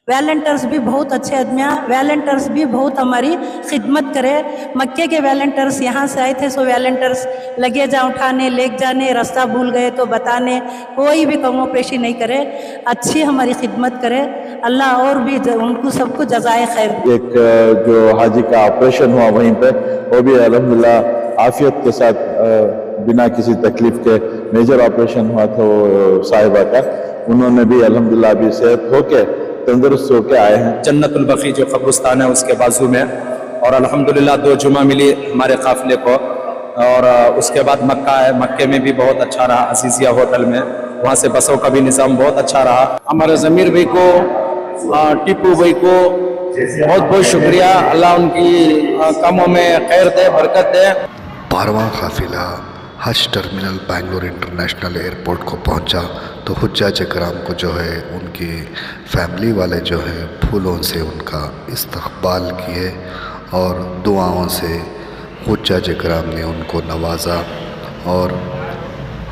Volunteers भी बहुत अच्छे आदमी हैं, वॉलंटियर्स भी बहुत हमारी खिदमत करे। मक्के के वॉलंटियर्स यहाँ से आए थे, सो वॉलंटियर्स लगे जा उठाने ले जाने, रास्ता भूल गए तो बताने, कोई भी कमो पेशी नहीं करे, अच्छी हमारी खिदमत करे। अल्लाह और भी उनको सबको जज़ाए खैर। एक जो हाजी का ऑपरेशन हुआ वहीं पे, वो भी अल्हम्दुलिल्लाह आफियत के साथ बिना किसी तकलीफ के मेजर ऑपरेशन हुआ था वो साहिबा का, उन्होंने भी अल्हम्दुलिल्लाह अभी सेहत होके तंदुरुस्त होके आए हैं। जन्नतुल बकी जो कब्रिस्तान है उसके बाजू में, और अल्हम्दुलिल्लाह 2 जुमा मिली हमारे काफिले को। और उसके बाद मक्का है, मक्के में भी बहुत अच्छा रहा, अजीजिया होटल में, वहाँ से बसों का भी निज़ाम बहुत अच्छा रहा। हमारे ज़मीर भाई को, टीपू भाई को बहुत बहुत शुक्रिया, अल्लाह उनकी कामों में खैर दे, बरकत दे। 12वां काफिला हज टर्मिनल बेंगलोर इंटरनेशनल एयरपोर्ट को पहुंचा तो हुज्जाज इकराम को जो है उनकी फैमिली वाले जो है फूलों से उनका इस्तकबाल किए और दुआओं से हुज्जाज इकराम ने उनको नवाजा। और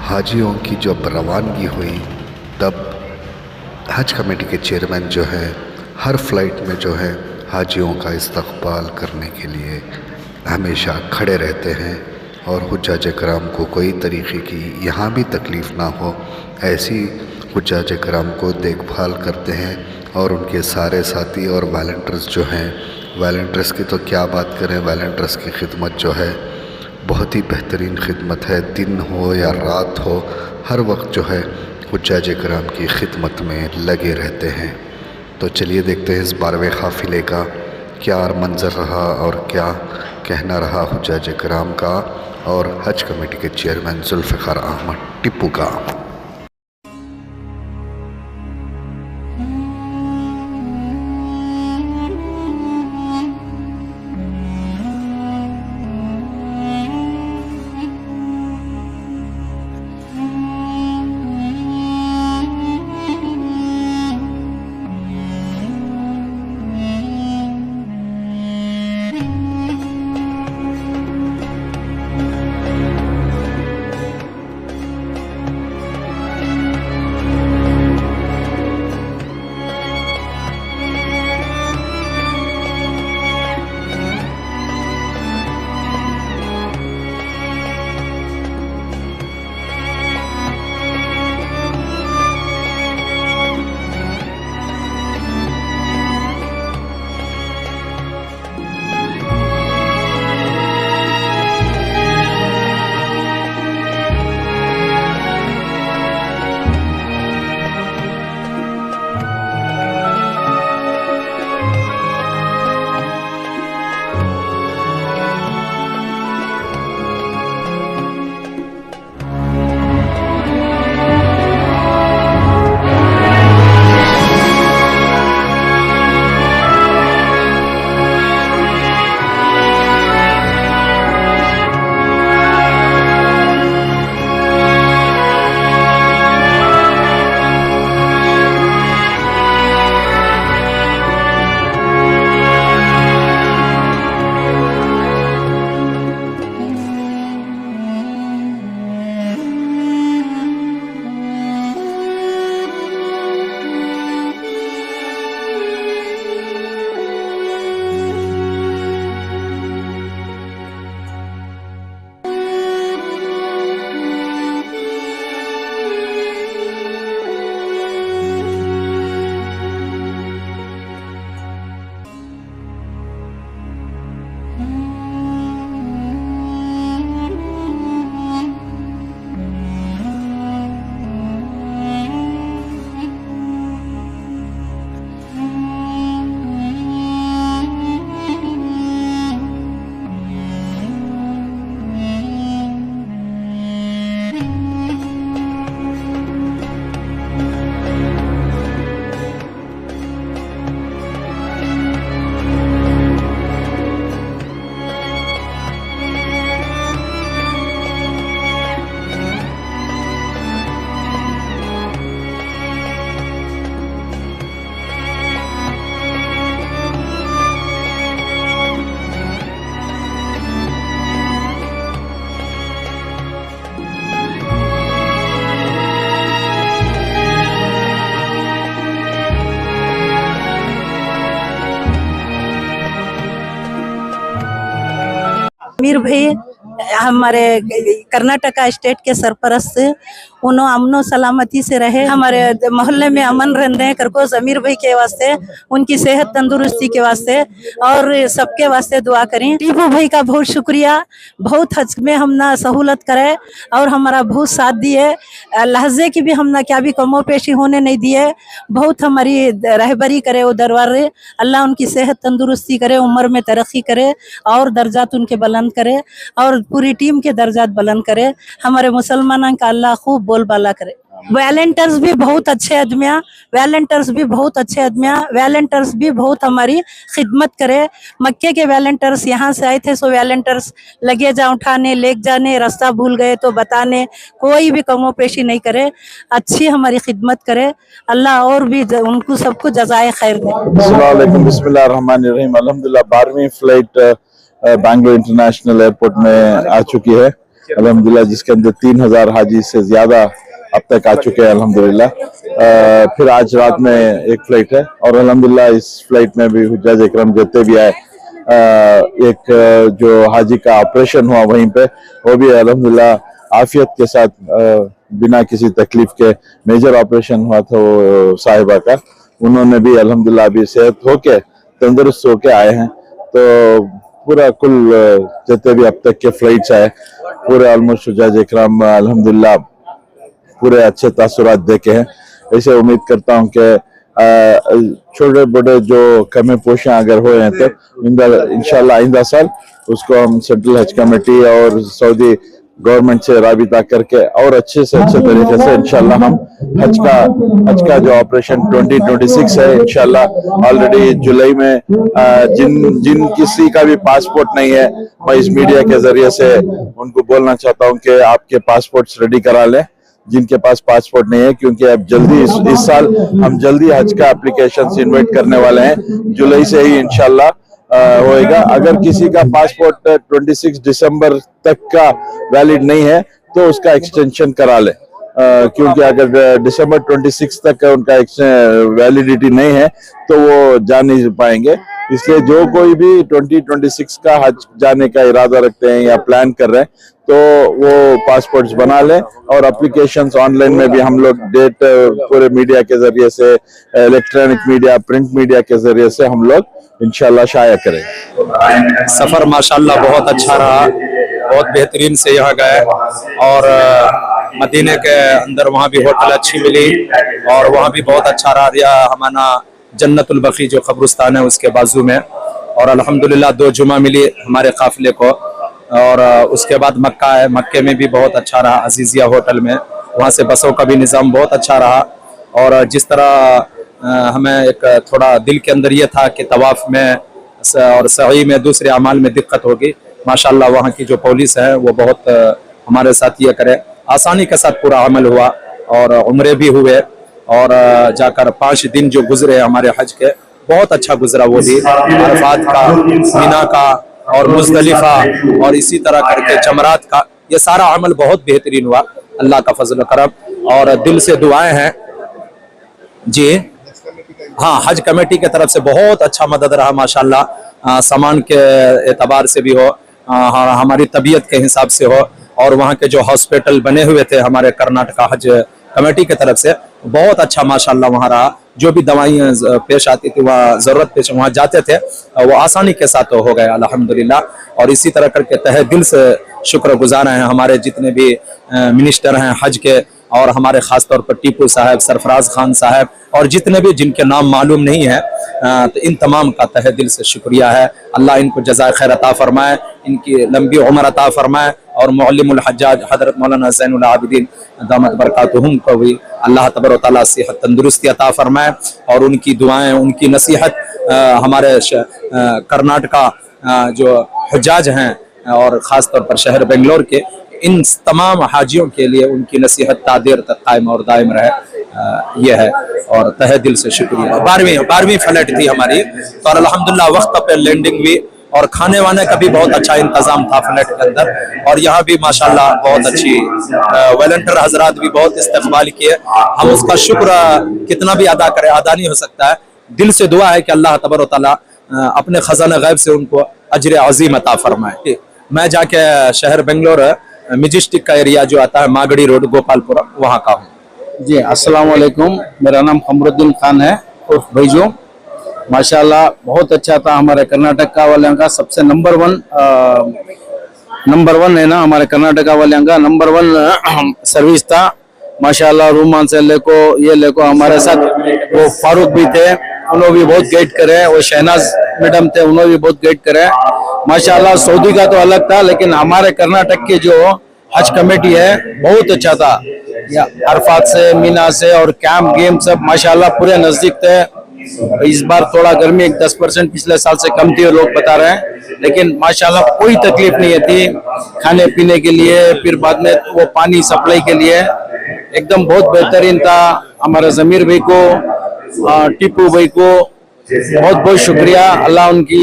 हाजियों की जब रवानगी हुई तब हज कमेटी के चेयरमैन जो है हर फ़्लाइट में जो है हाजियों का इस्तकबाल करने के लिए हमेशा खड़े रहते हैं और हुज्जाज इकराम को कोई तरीक़े की यहाँ भी तकलीफ़ ना हो ऐसी हुज्जाज इकराम को देखभाल करते हैं। और उनके सारे साथी और वॉलंटियर्स जो हैं, वॉलंटियर्स की तो क्या बात करें, वॉलंटियर्स की खिदमत जो है बहुत ही बेहतरीन खिदमत है। दिन हो या रात हो, हर वक्त जो है हुज्जाज इकराम की खिदमत में लगे रहते हैं। तो चलिए देखते हैं इस 12वें काफ़िले का क्या मंज़र रहा और क्या कहना रहा हुज्जाज इकराम का और हज कमेटी के चेयरमैन जुल्फ़िकार अहमद टिप्पू का। अमीर भाई हमारे कर्नाटका स्टेट के सरपरस्त, उन्होंने अमनो सलामती से रहे, हमारे मोहल्ले में अमन रहने करको अमीर भाई के वास्ते, उनकी सेहत तंदुरुस्ती के वास्ते और सबके वास्ते दुआ करें। टीपू भाई का बहुत शुक्रिया, बहुत हज में हमने सहूलत करे और हमारा बहुत साथ दिए, लहजे की भी हमने क्या भी कमो पेशी होने नहीं दिए, बहुत हमारी रहबरी करे वो दरबार। अल्लाह उनकी सेहत तंदुरुस्ती करे, उम्र में तरक्की करे और दर्जात उनके बुलंद करे और पूरी टीम के दर्जात बुलंद करे। हमारे मुसलमानों का अल्लाह खूब बोलबाला करे। वॉलंटियर्स भी बहुत अच्छे आदमियाँ, वॉलंटियर्स भी बहुत अच्छे आदमियाँ, वॉलंटियर्स भी बहुत हमारी खिदमत करे। मक्के के वॉलंटियर्स यहाँ से आए थे, सो वॉलंटियर्स लगे जा उठाने, ले जाने, रास्ता भूल गए तो बताने, कोई भी कमो पेशी नहीं करे, अच्छी हमारी खिदमत करे। अल्लाह और भी उनको सबको जज़ाए खैर दे। अस्सलाम वालेकुम, बिस्मिल्लाहिर्रहमानिर्रहीम। अल्हम्दुलिल्लाह 12वीं फ्लाइट बैंगलोर इंटरनेशनल एयरपोर्ट में आ चुकी है अल्हम्दुलिल्लाह, जिसके अंदर 3000 हाजी से ज्यादा अब तक आ चुके हैं अल्हम्दुलिल्लाह। फिर आज रात में एक फ्लाइट है और अल्हम्दुलिल्लाह इस फ्लाइट में भी हुज्जाज इकराम जितने भी आए, एक जो हाजी का ऑपरेशन हुआ वहीं पे, वो भी अल्हम्दुलिल्लाह आफियत के साथ बिना किसी तकलीफ के मेजर ऑपरेशन हुआ था वो साहिबा का, उन्होंने भी अल्हम्दुलिल्लाह अभी सेहत होके तंदुरुस्त होके आए हैं। तो पूरा कुल जितने भी अब तक के फ्लाइट्स आए पूरे ऑलमोस्ट हुज्जाज इकराम अल्हम्दुलिल्लाह पूरे अच्छे तासुरात देखे हैं। ऐसे उम्मीद करता हूँ कि छोटे बड़े जो कमी पोशियां अगर हो हैं तो इंशाल्लाह आइंदा साल उसको हम सेंट्रल हज कमेटी और सऊदी गवर्नमेंट से राबिता करके और अच्छे से अच्छे तरीके से इंशाल्लाह हम हज का जो ऑपरेशन 2026 है इंशाल्लाह ऑलरेडी जुलाई में जिन किसी का भी पासपोर्ट नहीं है, मैं इस मीडिया के जरिए से उनको बोलना चाहता हूं कि आपके पासपोर्ट्स रेडी करा लें जिनके पास पासपोर्ट नहीं है, क्योंकि अब जल्दी इस साल हम जल्दी हज का एप्लीकेशन इन्वाइट करने वाले हैं, जुलाई से ही इंशाल्लाह होएगा। अगर किसी का पासपोर्ट 26 दिसंबर तक का वैलिड नहीं है तो उसका एक्सटेंशन करा ले, क्योंकि अगर दिसंबर 26 तक का उनका वैलिडिटी नहीं है तो वो जा नहीं पाएंगे। इसलिए जो कोई भी 2026 का हज जाने का इरादा रखते हैं या प्लान कर रहे हैं तो वो पासपोर्ट्स बना लें और एप्लीकेशंस ऑनलाइन में भी हम लोग डेट पूरे मीडिया के जरिए से, इलेक्ट्रॉनिक मीडिया, प्रिंट मीडिया के जरिए से हम लोग इंशाल्लाह शाया करें। सफर माशाल्लाह बहुत अच्छा रहा, बहुत बेहतरीन से यहाँ गए और मदीने के अंदर वहाँ भी होटल अच्छी मिली और वहाँ भी बहुत अच्छा रहा। हमारा जन्नतुल बकी जो कब्रिस्तान है उसके बाजू में, और अल्हम्दुलिल्लाह 2 जुमा मिली हमारे काफिले को। और उसके बाद मक्का है, मक्के में भी बहुत अच्छा रहा, अजीजिया होटल में, वहाँ से बसों का भी निज़ाम बहुत अच्छा रहा। और जिस तरह हमें एक थोड़ा दिल के अंदर ये था कि तवाफ में और सही में दूसरे अमाल में दिक्कत होगी, माशाल्लाह वहाँ की जो पुलिस है वो बहुत हमारे साथ ये करे, आसानी के साथ पूरा अमल हुआ और उम्रे भी हुए और जाकर 5 दिन जो गुजरे हमारे हज के बहुत अच्छा गुजरा। वो भी अरफात का, मीना का और मुज़दलिफा और इसी तरह करके जमरात का, ये सारा अमल बहुत बेहतरीन हुआ, अल्लाह का फजल करम। और दिल से दुआएं हैं जी। हाँ, हज कमेटी के तरफ से बहुत अच्छा मदद रहा माशाल्लाह, सामान के एतबार से भी हो, हमारी तबीयत के हिसाब से हो, और वहाँ के जो हॉस्पिटल बने हुए थे हमारे कर्नाटका हज कमेटी की तरफ से बहुत अच्छा माशाल्लाह वहाँ रहा। जो भी दवाइयाँ पेश आती थी, वहाँ ज़रूरत पेश वहाँ जाते थे, वो आसानी के साथ हो गया अल्हम्दुलिल्लाह। और इसी तरह करके तहे दिल से शुक्रगुजार हैं हमारे जितने भी मिनिस्टर हैं हज के, और हमारे ख़ास तौर पर टीपू साहब, सरफराज खान साहब और जितने भी जिनके नाम मालूम नहीं है, तो इन तमाम का तहे दिल से शुक्रिया है। अल्लाह इनको जज़ाए खैर अता फरमाए, इनकी लंबी उम्र अता फरमाए, और मुअल्लिमुल हज्जाज हज़रत मौलाना ज़ैनुल आबिदीन दामत बरकातुहुम को भी अल्लाह तबारक व तआला सेहत तंदुरुस्ती अता फरमाए। और उनकी दुआएं, उनकी नसीहत हमारे कर्नाटका जो हज्जाज हैं और ख़ास तौर पर शहर बेंगलोर के इन तमाम हाजियों के लिए उनकी नसीहत तादेर तक कायम और दायम रहे, यह है। और तहे दिल से शुक्रिया। 12वीं फ्लाइट थी हमारी, तो अल्हम्दुलिल्लाह वक्त पे लैंडिंग हुई और खाने वाने का भी बहुत अच्छा इंतजाम था फ्लाइट के अंदर। और यहाँ भी माशाल्लाह बहुत अच्छी वॉलंटियर हजरात भी बहुत इस्तकबाल किए, हम उसका शुक्र कितना भी अदा करें अदा नहीं हो सकता है। दिल से दुआ है कि अल्लाह तबारक व तआला अपने खजाना गैब से उनको अजर अजीम अता फरमाए। मैं जाके शहर बेंगलोर मेजेस्टिक का एरिया जो आता है मागड़ी रोड गोपालपुरा वहाँ का हूँ। जी अस्सलाम वालेकुम, मेरा नाम खमरुद्दीन खान है उर्फ भैजो। माशाल्लाह बहुत अच्छा था। हमारे कर्नाटक का वाले का सबसे नंबर वन है ना, हमारे कर्नाटका वाले का नंबर 1 सर्विस था माशाल्लाह। रूमान से लेको हमारे साथ वो फारूक भी थे, उन्होंने भी बहुत गाइड करे। वो शहनाज मैडम थे, उन्होंने भी बहुत गाइड करे माशाल्लाह। सऊदी का तो अलग था, लेकिन हमारे कर्नाटक के जो हज कमेटी है बहुत अच्छा था। अरफात से, मीना से और कैंप गेम सब माशाल्लाह पूरे नजदीक थे। इस बार थोड़ा गर्मी 10% पिछले साल से कम थी, लोग बता रहे हैं, लेकिन माशाल्लाह कोई तकलीफ नहीं थी खाने पीने के लिए, फिर बाद में वो पानी सप्लाई के लिए एकदम बहुत बेहतरीन था। हमारे जमीर भाई को, टीपू भाई को बहुत बहुत शुक्रिया। अल्लाह उनकी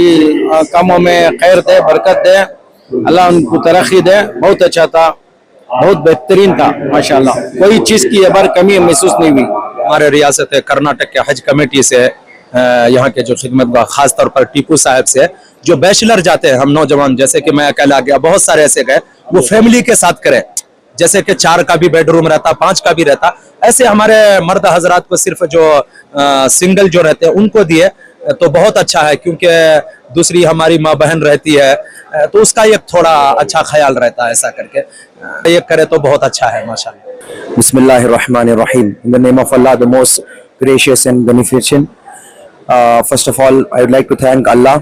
कामों में खैर दे, बरकत दे, अल्लाह उनको तरक्की दे। बहुत अच्छा था, बहुत बेहतरीन था माशाल्लाह। कोई चीज की ये बार कमी महसूस नहीं हुई। हमारे रियासत कर्नाटक के हज कमेटी से, यहाँ के जो खिदमतगार खास तौर पर टीपू साहब से, जो बैचलर जाते हैं हम नौजवान, जैसे कि मैं अकेला गया, बहुत सारे ऐसे गए, वो फैमिली के साथ करें, जैसे कि 4 का भी बेडरूम रहता, 5 का भी रहता। ऐसे हमारे मर्द हजरात को सिर्फ जो सिंगल जो रहते हैं उनको दिए तो बहुत अच्छा है, क्योंकि दूसरी हमारी माँ बहन रहती है तो उसका एक थोड़ा अच्छा ख्याल रहता है। ऐसा करके ये करे तो बहुत अच्छा है माशाल्लाह। Bismillahirrahmanirrahim. In the name of Allah, the most gracious and beneficent. First of all, I would like to thank Allah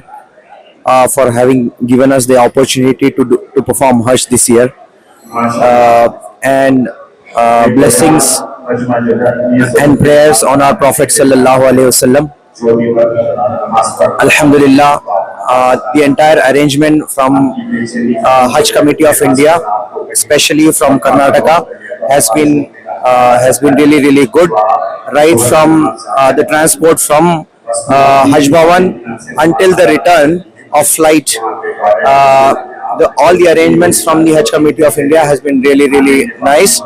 for having given us the opportunity to perform Hajj this year. And blessings and prayers on our Prophet Sallallahu Alaihi Wasallam. Alhamdulillah, the entire arrangement from Hajj Committee of India, especially from Karnataka, has been really good. Right from the transport from Hajj Bhavan until the return of flight, all the arrangements from the Hajj Committee of India has been really nice,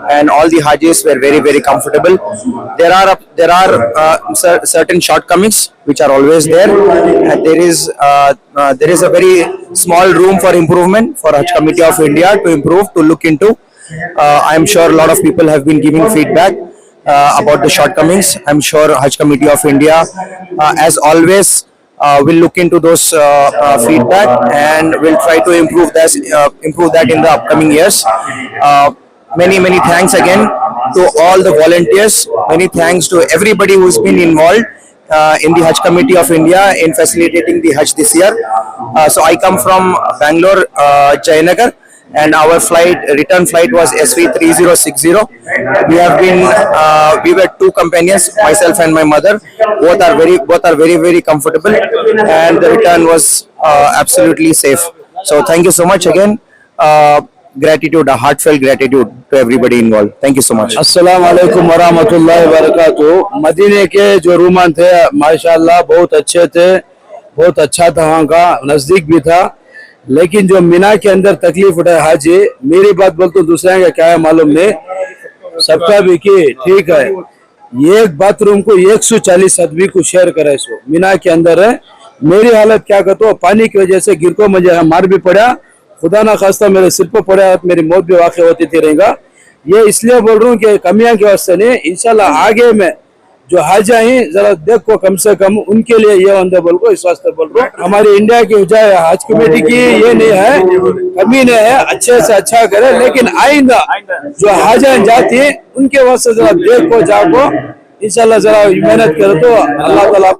and all the Hajjis were very comfortable. There are certain shortcomings which are always there, and there is a very small room for improvement for Hajj Committee of India to improve, to look into. I am sure a lot of people have been giving feedback about the shortcomings. I am sure Hajj Committee of India, as always, will look into those feedback and will try to improve that in the upcoming years. Many thanks again to all the volunteers. Many thanks to everybody who's been involved in the Hajj Committee of India in facilitating the Hajj this year. So I come from Bangalore, Jayanagar, and our return flight was SV3060. We were 2 companions, myself and my mother. Both are very comfortable, and the return was absolutely safe. So thank you so much again. Gratitude, a heartfelt gratitude to everybody involved. Thank you so much. अस्सलाम वालेकुम वरहमतुल्लाहि वबरकातुहू। मदीने के जो रूमान थे माशाल्लाह बहुत अच्छे थे, बहुत अच्छा था, वहाँ का नजदीक भी था। लेकिन जो मीना के अंदर तकलीफ उठाए हाजी, मेरी बात बोलते हूँ, दूसरे का क्या है मालूम नहीं, सबका भी की ठीक है। एक बाथरूम को 140 आदमी को शेयर करे सो मीना के अंदर है। मेरी हालत क्या कहते हो, पानी की वजह से गिर को मुझे मार भी पड़ा, खुदा ना खास्ता मेरे सिर पर पड़ा, मेरी मौत भी वाक़ई होती थी रहेगा। ये इसलिए बोल रहा हूँ कि कमियां की वास्ते नहीं, इंशाल्लाह आगे में जो हाजा हैं जरा देखो, कम से कम उनके लिए ये बंदे बोल को इस वास्ते बोल रहा हूँ। हमारी इंडिया की हज कमेटी की ये नहीं है, कमी नहीं है, अच्छे से अच्छा करे, लेकिन आइंदा जो हाजा जाती है उनके वास्ते जरा देखो जाको, इंशाल्लाह जरा मेहनत करे तो अल्लाह ताला